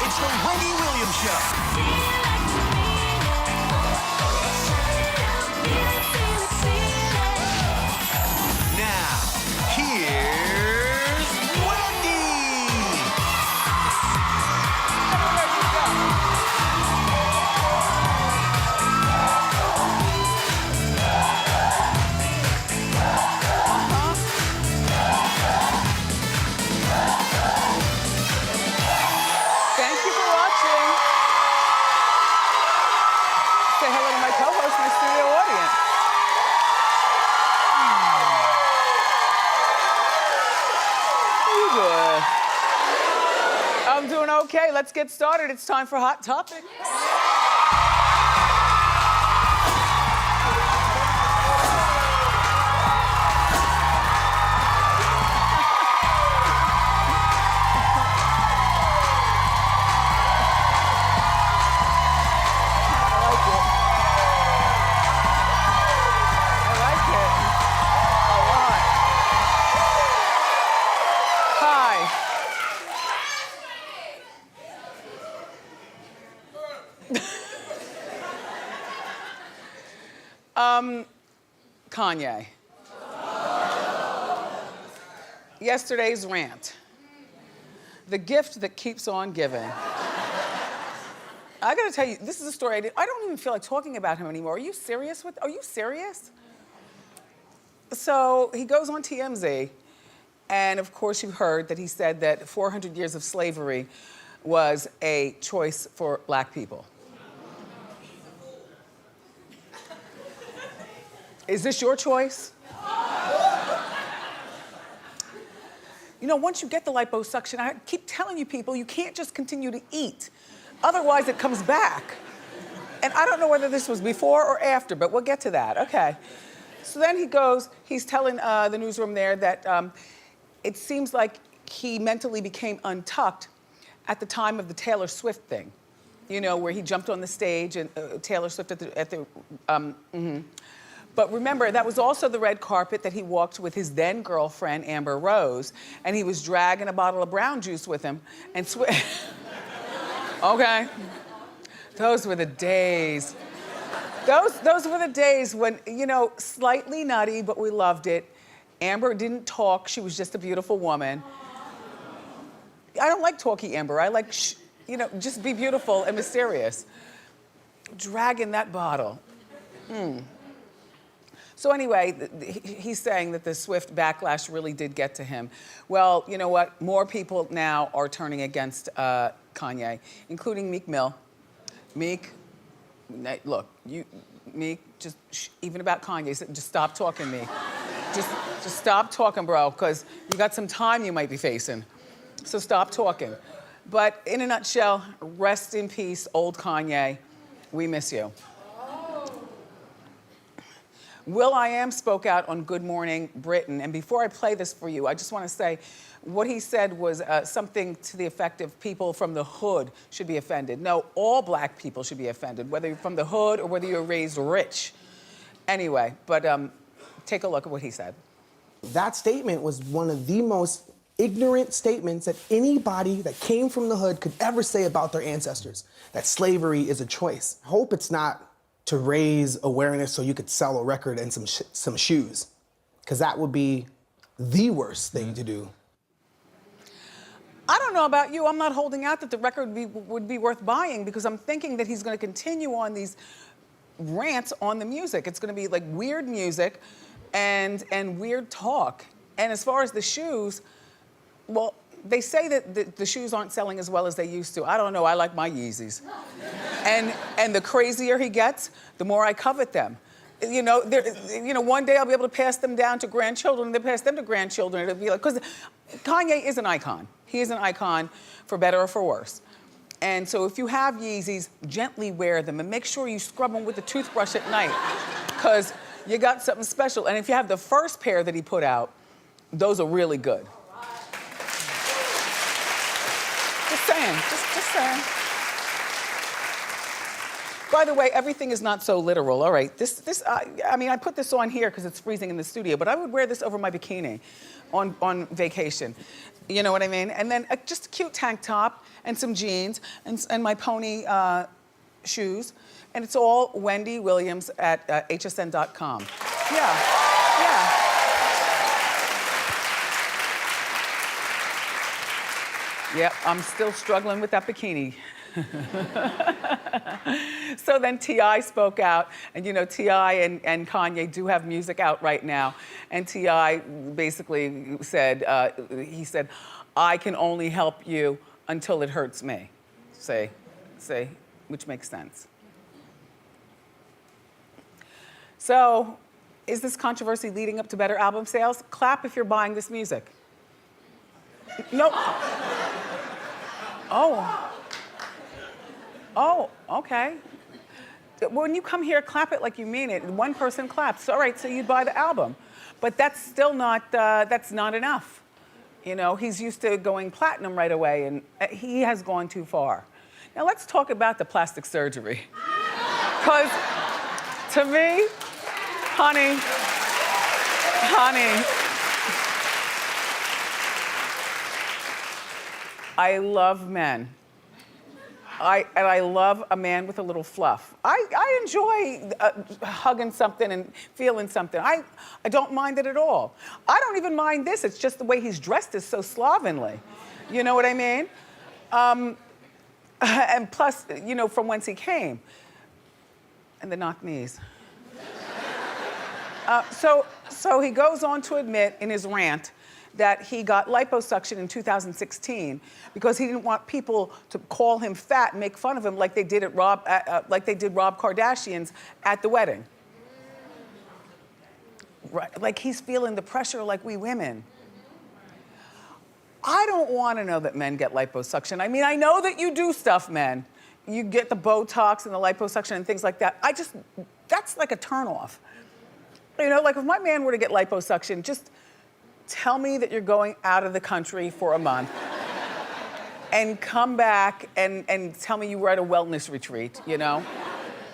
It's the Wendy Williams Show. Now, here's Wendy. Thank you for watching. Say hello to my co-host, my studio audience. How you doing? I'm doing okay. Let's get started. It's time for Hot Topics. I like it a lot. Hi. Kanye. Yesterday's rant. The gift that keeps on giving. I gotta tell you, this is a story I don't even feel like talking about him anymore. Are you serious? Are you serious? So he goes on TMZ, and of course you've heard that he said that 400 years of slavery was a choice for black people. Is this your choice? You know, once you get the liposuction, I keep telling you people, you can't just continue to eat. Otherwise, it comes back. And I don't know whether this was before or after, but we'll get to that. Okay. So then he's telling the newsroom there that it seems like he mentally became untucked at the time of the Taylor Swift thing. You know, where he jumped on the stage and Taylor Swift But remember, that was also the red carpet that he walked with his then girlfriend, Amber Rose, and he was dragging a bottle of brown juice with him and Okay. Those were the days. Those were the days when, you know, slightly nutty, but we loved it. Amber didn't talk, she was just a beautiful woman. I don't like talky Amber, I like, you know, just be beautiful and mysterious. Dragging that bottle. So anyway, he's saying that the Swift backlash really did get to him. Well, you know what? More people now are turning against Kanye, including Meek Mill. Meek, look, Meek, just even about Kanye, just stop talking, Meek. Just stop talking, bro, because you got some time you might be facing. So stop talking. But in a nutshell, rest in peace, old Kanye. We miss you. will.i.am spoke out on Good Morning Britain, and before I play this for you, I just want to say what he said was something to the effect of people from the hood should be offended. No, all black people should be offended, whether you're from the hood or whether you're raised rich. Anyway, but take a look at what he said. That statement was one of the most ignorant statements that anybody that came from the hood could ever say about their ancestors, that slavery is a choice. I hope it's not to raise awareness so you could sell a record and some shoes, because that would be the worst thing to do. I don't know about you, I'm not holding out that the record would be worth buying, because I'm thinking that he's gonna continue on these rants on the music. It's gonna be like weird music and weird talk. And as far as the shoes, well, they say that the shoes aren't selling as well as they used to. I don't know, I like my Yeezys. And the crazier he gets, the more I covet them. You know, one day I'll be able to pass them down to grandchildren, and then pass them to grandchildren. It'll be like, because Kanye is an icon. He is an icon for better or for worse. And so if you have Yeezys, gently wear them and make sure you scrub them with a toothbrush at night, because you got something special. And if you have the first pair that he put out, those are really good. Just saying, just saying. By the way, everything is not so literal. All right, I mean, I put this on here because it's freezing in the studio, but I would wear this over my bikini on vacation. You know what I mean? And then just a cute tank top and some jeans and my pony shoes. And it's all Wendy Williams at hsn.com. Yeah, yeah. Yep, I'm still struggling with that bikini. So then T.I. spoke out, and you know, T.I. and Kanye do have music out right now. And T.I. basically said, he said, I can only help you until it hurts me. Say, which makes sense. So, is this controversy leading up to better album sales? Clap if you're buying this music. No. Oh, okay. When you come here, clap it like you mean it. One person claps. All right, so you buy the album. But that's still not, that's not enough. You know, he's used to going platinum right away, and he has gone too far. Now let's talk about the plastic surgery. Because to me, honey, I love men. I love a man with a little fluff. I enjoy hugging something and feeling something. I don't mind it at all. I don't even mind this. It's just the way he's dressed is so slovenly. You know what I mean? And plus, you know, from whence he came. And the knock knees. So he goes on to admit in his rant that he got liposuction in 2016 because he didn't want people to call him fat and make fun of him like they did Rob Kardashian's at the wedding. Right, like he's feeling the pressure like we women. I don't want to know that men get liposuction. I mean, I know that you do stuff, men. You get the Botox and the liposuction and things like that. That's like a turnoff. You know, like if my man were to get liposuction, just tell me that you're going out of the country for a month and come back and tell me you were at a wellness retreat, you know?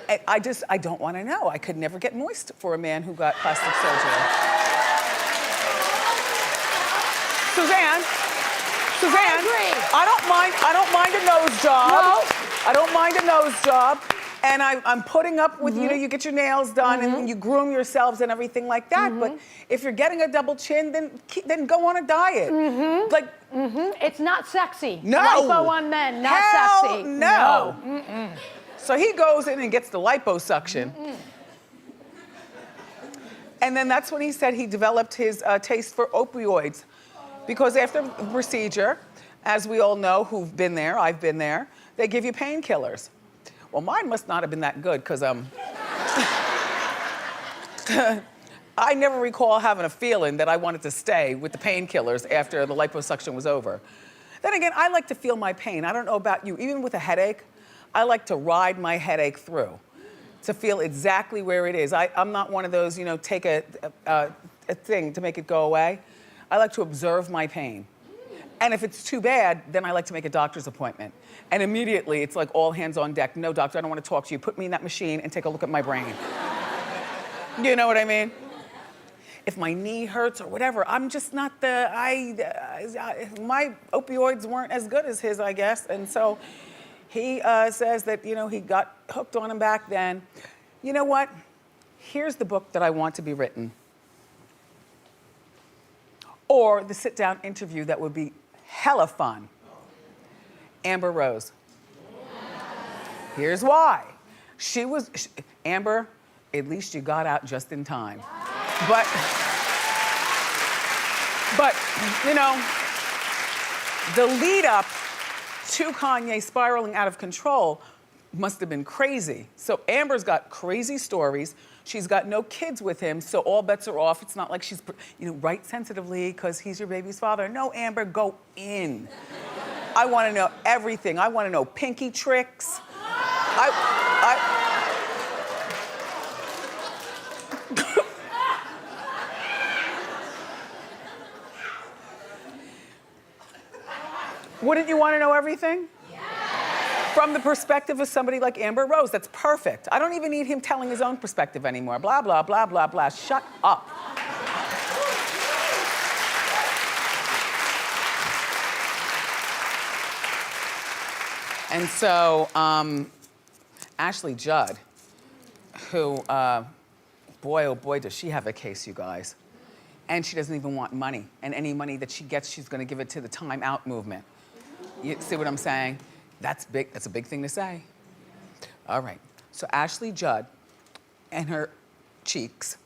And I don't want to know. I could never get moist for a man who got plastic surgery. Suzanne, I don't mind a nose job. No. I don't mind a nose job. And I'm putting up with, you know, you get your nails done and you groom yourselves and everything like that. But if you're getting a double chin, then go on a diet. Like, It's not sexy. No. Lipo on men, not hell sexy. No. So he goes in and gets the liposuction. And then that's when he said he developed his taste for opioids. Because after the procedure, as we all know who've been there, I've been there, they give you painkillers. Well, mine must not have been that good, because I never recall having a feeling that I wanted to stay with the painkillers after the liposuction was over. Then again, I like to feel my pain. I don't know about you, even with a headache, I like to ride my headache through to feel exactly where it is. I'm not one of those, you know, take a thing to make it go away. I like to observe my pain. And if it's too bad, then I like to make a doctor's appointment. And immediately, it's like all hands on deck. No, doctor, I don't want to talk to you. Put me in that machine and take a look at my brain. You know what I mean? If my knee hurts or whatever, I'm just not my opioids weren't as good as his, I guess. And so he says that, you know, he got hooked on him back then. You know what? Here's the book that I want to be written. Or the sit-down interview that would be hella fun. Amber Rose. Here's why. Amber, at least you got out just in time. But you know, the lead up to Kanye spiraling out of control must have been crazy. So Amber's got crazy stories. She's got no kids with him, so all bets are off. It's not like she's, you know, write sensitively because he's your baby's father. No, Amber, go in. I want to know everything. I want to know pinky tricks. Wouldn't you want to know everything? From the perspective of somebody like Amber Rose, that's perfect. I don't even need him telling his own perspective anymore. Blah, blah, blah, blah, blah. Shut up. And so, Ashley Judd, who, boy, oh boy, does she have a case, you guys. And she doesn't even want money. And any money that she gets, she's gonna give it to the Time Out movement. You see what I'm saying? That's big, that's a big thing to say. All right, so Ashley Judd and her cheeks.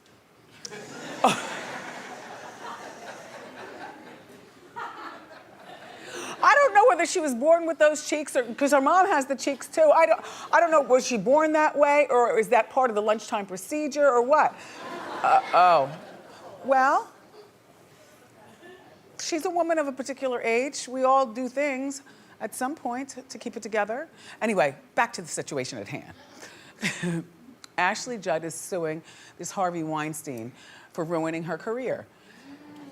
I don't know whether she was born with those cheeks or, because her mom has the cheeks too. I don't know, was she born that way or is that part of the lunchtime procedure or what? Well, she's a woman of a particular age. We all do things at some point to keep it together. Anyway, back to the situation at hand. Ashley Judd is suing this Harvey Weinstein for ruining her career.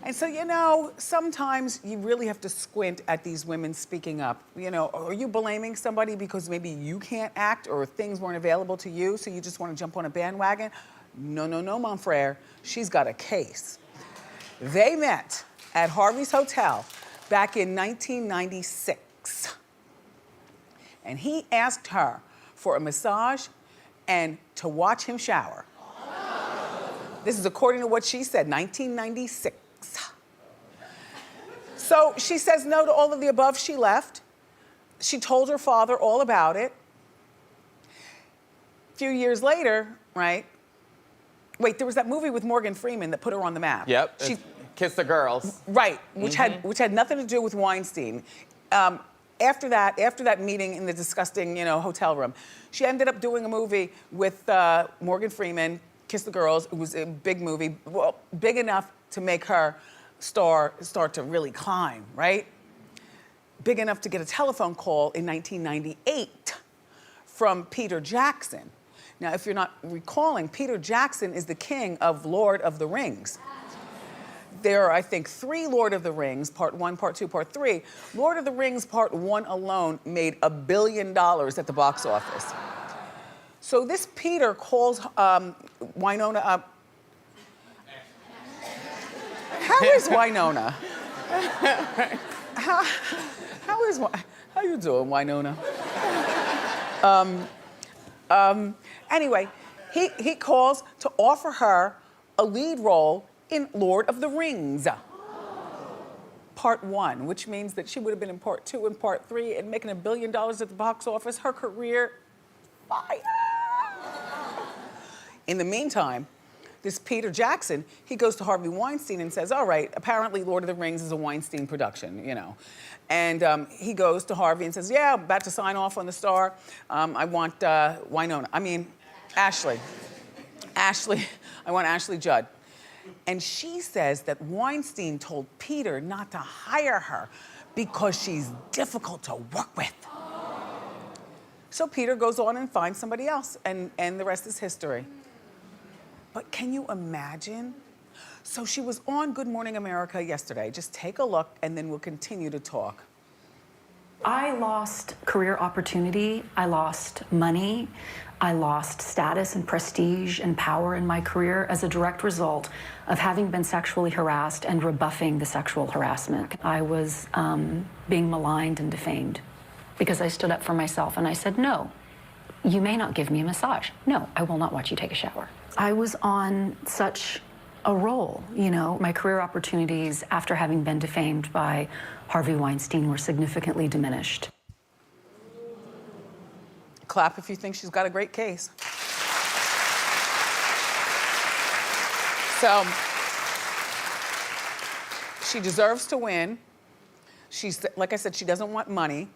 And so, you know, sometimes you really have to squint at these women speaking up. You know, are you blaming somebody because maybe you can't act or things weren't available to you, so you just want to jump on a bandwagon? No, no, no, mon frere. She's got a case. They met at Harvey's hotel back in 1996. And he asked her for a massage and to watch him shower. This is according to what she said, 1996. So she says no to all of the above, she left. She told her father all about it. A few years later, right? Wait, there was that movie with Morgan Freeman that put her on the map. Yep, Kiss the Girls. Right, which had nothing to do with Weinstein. After that meeting in the disgusting, you know, hotel room, she ended up doing a movie with Morgan Freeman, Kiss the Girls. It was a big movie, well, big enough to make her start to really climb, right? Big enough to get a telephone call in 1998 from Peter Jackson. Now, if you're not recalling, Peter Jackson is the king of Lord of the Rings. There are, I think, 3 Lord of the Rings, part 1, part 2, part 3. Lord of the Rings part 1 alone made $1 billion at the box office. So this Peter calls Winona up. How is Winona? How you doing, Winona? Anyway, he calls to offer her a lead role in Lord of the Rings. Part 1, which means that she would have been in part 2 and part 3 and making $1 billion at the box office. Her career, fire. In the meantime, this Peter Jackson, he goes to Harvey Weinstein and says, all right, apparently Lord of the Rings is a Weinstein production, you know. And he goes to Harvey and says, yeah, I'm about to sign off on the star. I want Ashley. I want Ashley Judd. And she says that Weinstein told Peter not to hire her because she's difficult to work with. So Peter goes on and finds somebody else, and the rest is history. But can you imagine? So she was on Good Morning America yesterday. Just take a look, and then we'll continue to talk. I lost career opportunity. I lost money. I lost status and prestige and power in my career as a direct result of having been sexually harassed and rebuffing the sexual harassment. I was being maligned and defamed because I stood up for myself and I said, no, you may not give me a massage. No, I will not watch you take a shower. I was on such a roll, you know. My career opportunities after having been defamed by Harvey Weinstein were significantly diminished. Clap if you think she's got a great case. So, she deserves to win. She's, like I said, she doesn't want money,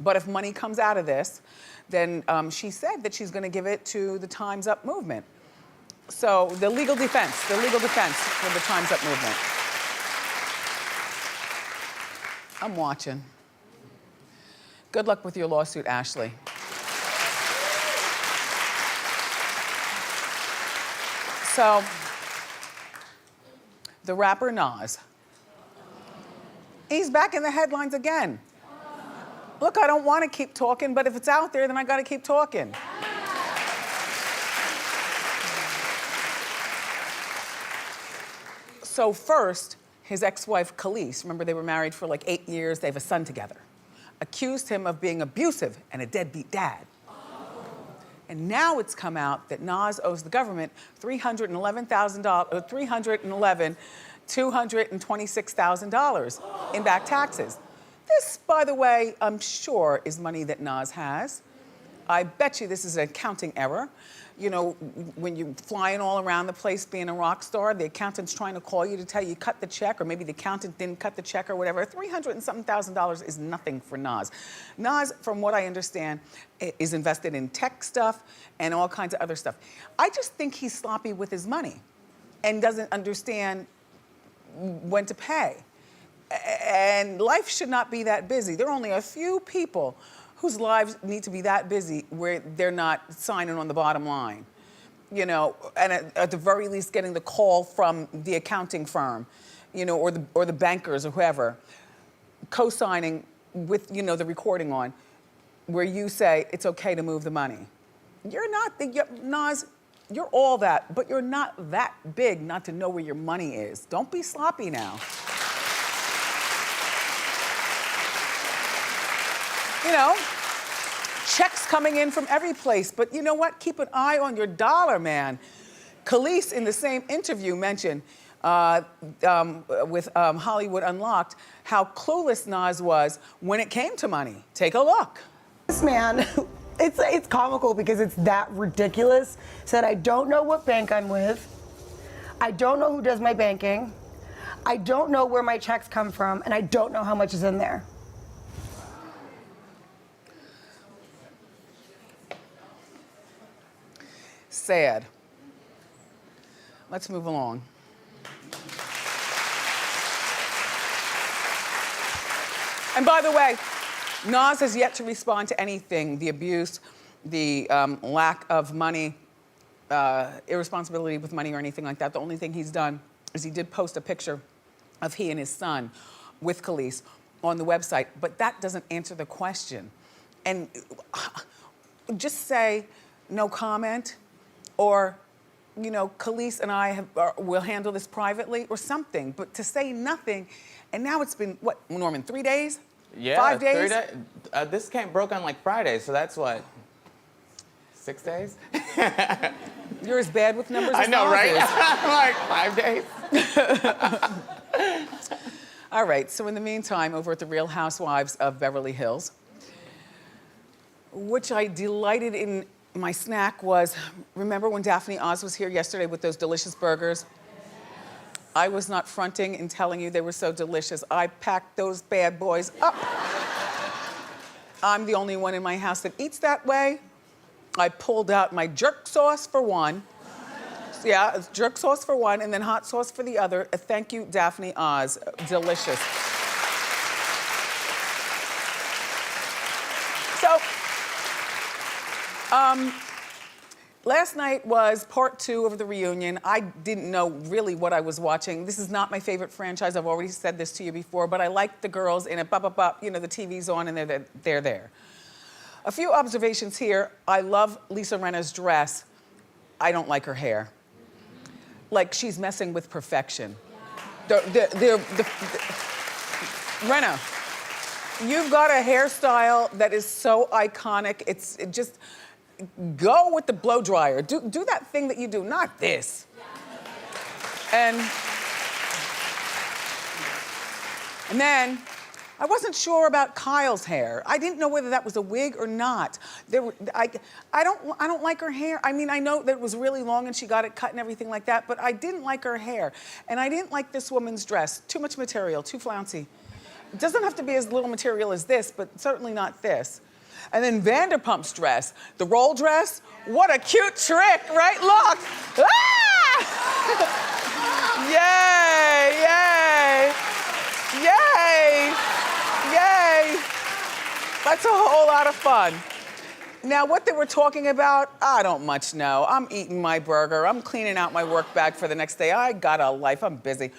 but if money comes out of this, then she said that she's gonna give it to the Time's Up movement. So, the legal defense for the Time's Up movement. I'm watching. Good luck with your lawsuit, Ashley. So, the rapper Nas, he's back in the headlines again. Look, I don't want to keep talking, but if it's out there, then I got to keep talking. So first, his ex-wife Khalees, remember they were married for like 8 years, they have a son together. accused him of being abusive and a deadbeat dad. And now it's come out that Nas owes the government $226,000 in back taxes. This, by the way, I'm sure is money that Nas has. I bet you this is an accounting error. You know, when you're flying all around the place being a rock star, the accountant's trying to call you to tell you cut the check, or maybe the accountant didn't cut the check or whatever. $300 and something thousand is nothing for Nas. Nas, from what I understand, is invested in tech stuff and all kinds of other stuff. I just think he's sloppy with his money and doesn't understand when to pay. And life should not be that busy. There are only a few people whose lives need to be that busy where they're not signing on the bottom line, you know, and at the very least getting the call from the accounting firm, you know, or the bankers or whoever, co-signing with, you know, the recording on, where you say it's okay to move the money. You're not, Nas, you're all that, but you're not that big not to know where your money is. Don't be sloppy now. You know, checks coming in from every place, but you know what? Keep an eye on your dollar, man. Khalees, in the same interview, mentioned with Hollywood Unlocked how clueless Nas was when it came to money. Take a look. This man, it's comical because it's that ridiculous. Said, I don't know what bank I'm with. I don't know who does my banking. I don't know where my checks come from, and I don't know how much is in there. Sad. Let's move along. And by the way, Nas has yet to respond to anything, the abuse, the lack of money, irresponsibility with money or anything like that. The only thing he's done is he did post a picture of he and his son with Khalees on the website, but that doesn't answer the question. And just say no comment, or, you know, Khalees and I will handle this privately or something. But to say nothing, and now it's been, what, Norman, 3 days? Yeah, 5 days? 3 days. This broke on like Friday, so that's what, 6 days? You're as bad with numbers as I know, Nas right? is. Like 5 days. All right, so in the meantime, over at the Real Housewives of Beverly Hills, which I delighted in. My snack was, remember when Daphne Oz was here yesterday with those delicious burgers? I was not fronting and telling you they were so delicious. I packed those bad boys up. I'm the only one in my house that eats that way. I pulled out my jerk sauce for one. Yeah, it's jerk sauce for one and then hot sauce for the other. Thank you, Daphne Oz. Delicious. So, last night was part 2 of the reunion. I didn't know really what I was watching. This is not my favorite franchise. I've already said this to you before, but I like the girls in it. You know, the TV's on and they're there. A few observations here. I love Lisa Rinna's dress. I don't like her hair. Like she's messing with perfection. Rinna, you've got a hairstyle that is so iconic. It just, go with the blow dryer. Do that thing that you do, not this. And then, I wasn't sure about Kyle's hair. I didn't know whether that was a wig or not. I don't like her hair. I mean, I know that it was really long and she got it cut and everything like that, but I didn't like her hair. And I didn't like this woman's dress. Too much material, too flouncy. It doesn't have to be as little material as this, but certainly not this. And then Vanderpump's dress, the roll dress, what a cute trick, right? Look. Ah! Yay, yay, yay, yay. That's a whole lot of fun. Now, what they were talking about, I don't much know. I'm eating my burger. I'm cleaning out my work bag for the next day. I got a life, I'm busy.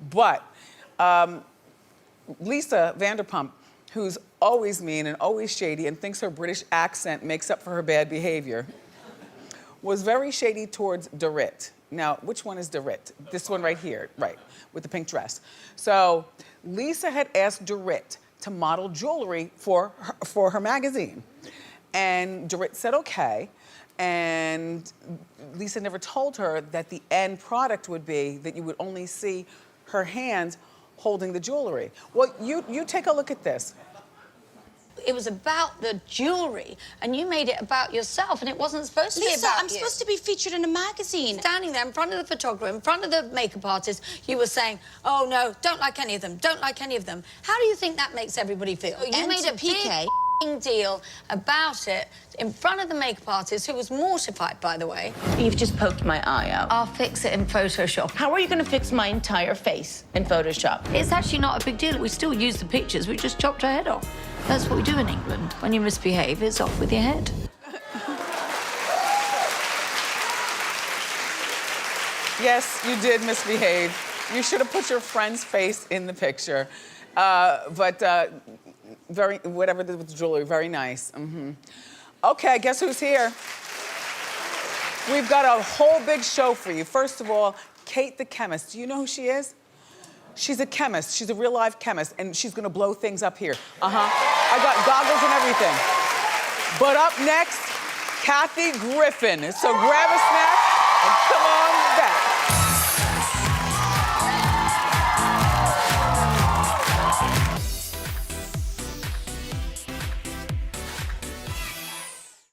But Lisa Vanderpump, who's always mean and always shady and thinks her British accent makes up for her bad behavior, was very shady towards Dorit. Now, which one is Dorit? This one right here, right, with the pink dress. So Lisa had asked Dorit to model jewelry for her magazine. And Dorit said okay. And Lisa never told her that the end product would be that you would only see her hands holding the jewelry. Well, you take a look at this. It was about the jewelry, and you made it about yourself, and it wasn't supposed to be Lisa, about I'm you. supposed to be featured in a magazine. Standing there in front of the photographer, in front of the makeup artist, you were saying, oh, no, don't like any of them, don't like any of them. How do you think that makes everybody feel? You made a PK. big deal about it in front of the makeup artist, who was mortified, by the way. You've just poked my eye out. I'll fix it in Photoshop. How are you going to fix my entire face in Photoshop? It's actually not a big deal. We still use the pictures. We just chopped her head off. That's what we do in England. When you misbehave, it's off with your head. Yes, you did misbehave. You should have put your friend's face in the picture. Very, whatever with the jewelry, very nice. Okay, guess who's here? We've got a whole big show for you. First of all, Kate the chemist. Do you know who she is? She's a chemist. She's a real live chemist, and she's gonna blow things up here. I got goggles and everything. But up next, Kathy Griffin. So grab a snack and come on